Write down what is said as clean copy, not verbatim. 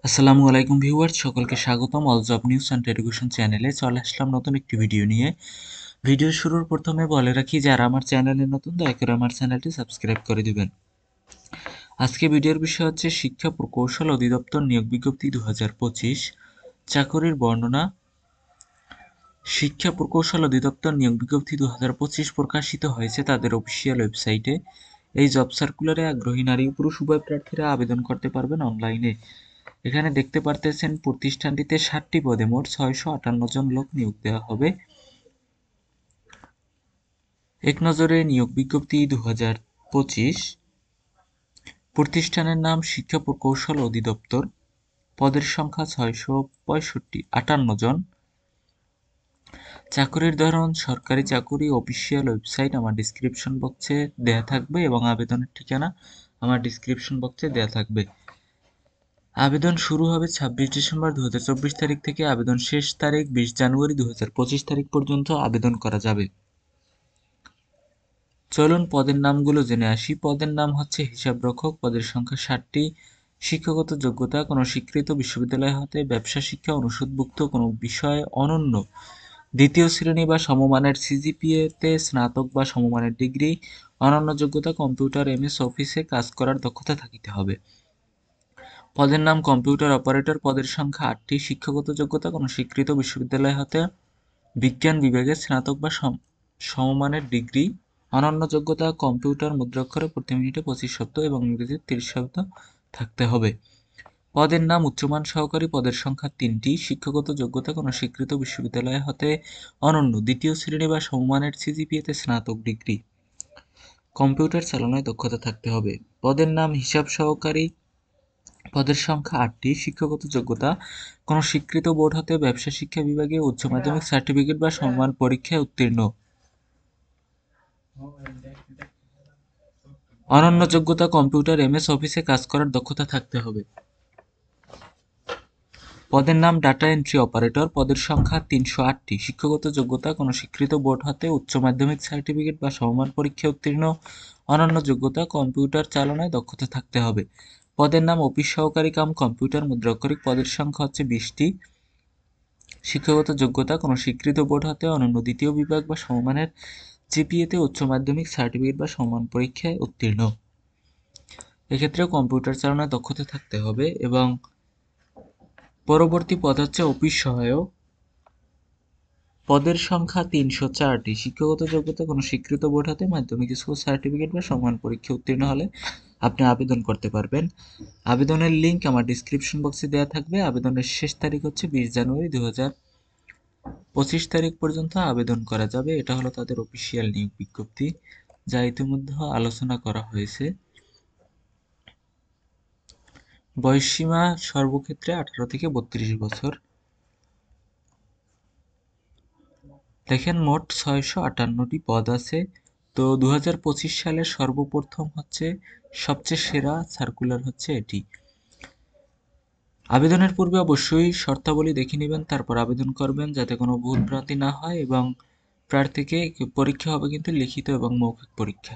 আসসালামু আলাইকুম ভিউয়ার্স, সকলকে স্বাগতম all job news and education চ্যানেলে। চলে আসলাম নতুন একটি ভিডিও নিয়ে। ভিডিও শুরুর প্রথমে বলে রাখি, যারা আমার চ্যানেলে নতুন দয়া করে আমার চ্যানেলটি সাবস্ক্রাইব করে দিবেন। আজকে ভিডিওর বিষয় হচ্ছে শিক্ষা প্রকৌশল অধিদপ্তর নিয়োগ বিজ্ঞপ্তি 2025 চাকরির বর্ণনা। শিক্ষা প্রকৌশল অধিদপ্তর নিয়োগ বিজ্ঞপ্তি 2025 প্রকাশিত হয়েছে তাদের অফিসিয়াল ওয়েবসাইটে। এই জব সার্কুলারে আগ্রহী নারী ও পুরুষ উভয় প্রার্থীরা আবেদন করতে পারবেন অনলাইনে। এখানে দেখতে পারতেছেন প্রতিষ্ঠানটিতে 60টি পদে মোট 658 জন লোক নিয়োগ দেওয়া হবে। এক নজরে নিয়োগ বিজ্ঞপ্তি 2025। প্রতিষ্ঠানের নাম শিক্ষা প্রকৌশল অধিদপ্তর। পদের সংখ্যা 658 জন। চাকরির ধরন সরকারি চাকুরি। অফিসিয়াল ওয়েবসাইট আমার ডিসক্রিপশন বক্সে দেয়া থাকবে এবং আবেদনের ঠিকানা আমার ডিসক্রিপশন বক্সে দেয়া থাকবে। আবেদন শুরু হবে 26 ডিসেম্বর 2024 তারিখ থেকে। আবেদন শেষ তারিখ 20 জানুয়ারি 2025 তারিখ পর্যন্ত আবেদন করা যাবে। চলুন পদের নামগুলো জেনে আসি। পদের নাম হচ্ছে হিসাবরক্ষক। পদের সংখ্যা 60টি। শিক্ষাগত যোগ্যতা কোনো স্বীকৃত বিশ্ববিদ্যালয় হতে ব্যবসা শিক্ষা অনুষদভুক্ত কোনো বিষয়ে অনন্য দ্বিতীয় শ্রেণী বা সমমানের সিজিপিএতে স্নাতক বা সমমানের ডিগ্রি। অনন্য যোগ্যতা কম্পিউটার এমএস অফিসে কাজ করার দক্ষতা থাকিতে হবে। পদের নাম কম্পিউটার অপারেটর। পদের সংখ্যা 8টি। শিক্ষাগত যোগ্যতা কোনো স্বীকৃত বিশ্ববিদ্যালয় হতে বিজ্ঞান বিভাগে স্নাতক বা সমমানের ডিগ্রি। অনন্য যোগ্যতা কম্পিউটার মুদ্রাক্ষরে প্রতি মিনিটে 25 শব্দ এবং ইংরেজি 30 শব্দ থাকতে হবে। পদের নাম উচ্চমান সহকারী। পদের সংখ্যা 3টি। শিক্ষাগত যোগ্যতা কোনো স্বীকৃত বিশ্ববিদ্যালয় হতে অনন্য দ্বিতীয় শ্রেণী বা সমমানের সিজিপিএতে স্নাতক ডিগ্রি। কম্পিউটার চালানোয় দক্ষতা থাকতে হবে। পদের নাম হিসাব সহকারী। পদের সংখ্যা 8টি। শিক্ষাগত যোগ্যতা কোনো স্বীকৃত বোর্ড হতে ব্যবসা শিক্ষা বিভাগে উচ্চ মাধ্যমিক সার্টিফিকেট বা সমমান পরীক্ষায় উত্তীর্ণ। অনন্য যোগ্যতা কম্পিউটার এমএস অফিসে কাজ করার দক্ষতা থাকতে হবে। পদের নাম ডাটা এন্ট্রি অপারেটর। পদের সংখ্যা 308টি। শিক্ষাগত যোগ্যতা কোনো স্বীকৃত বোর্ড হতে উচ্চ মাধ্যমিক সার্টিফিকেট বা সমমান পরীক্ষায় উত্তীর্ণ। অনন্য যোগ্যতা কম্পিউটার চালনায় দক্ষতা থাকতে হবে। পদের নাম অফিস সহকারী কাম কম্পিউটার মুদ্রাক্ষরিক। পদের সংখ্যা হচ্ছে 20টি। শিক্ষাগত যোগ্যতা কোনো স্বীকৃত বোর্ড হতে অনন্য দ্বিতীয় বিভাগ বা সমমানের জিপিএতে উচ্চ মাধ্যমিক সার্টিফিকেট বা সমান পরীক্ষায় উত্তীর্ণ। এক্ষেত্রেও কম্পিউটার চালানোয় দক্ষতা থাকতে হবে। এবং পরবর্তী পদ হচ্ছে অফিস সহায়ক। পদের সংখ্যা 304টি। শিক্ষাগত যোগ্যতা কোনো স্বীকৃত বোর্ড হতে মাধ্যমিক স্কুল সার্টিফিকেট বা সমান পরীক্ষা উত্তীর্ণ হলে আপনি আবেদন করতে পারবেন। আবেদনের লিঙ্ক আমার ডিসক্রিপশন বক্সে দেওয়া থাকবে। আবেদনের শেষ তারিখ হচ্ছে 20 জানুয়ারি 2025 তারিখ পর্যন্ত আবেদন করা যাবে। এটা হলো তাদের অফিসিয়াল নিয়োগ বিজ্ঞপ্তি, যা ইতিমধ্যে আলোচনা করা হয়েছে। বয়সসীমা সর্বক্ষেত্রে 18 থেকে 32 বছর। দেখেন মোট 658টি পদ আছে। তো 2025 সালের সর্বপ্রথম হচ্ছে সবচেয়ে সেরা সার্কুলার হচ্ছে এটি। আবেদনের পূর্বে অবশ্যই শর্তাবলী দেখে নেবেন, তারপর আবেদন করবেন যাতে কোনো ভুল ভ্রান্তি না হয়। এবং প্রার্থীকে পরীক্ষা হবে কিন্তু লিখিত এবং মৌখিক পরীক্ষা।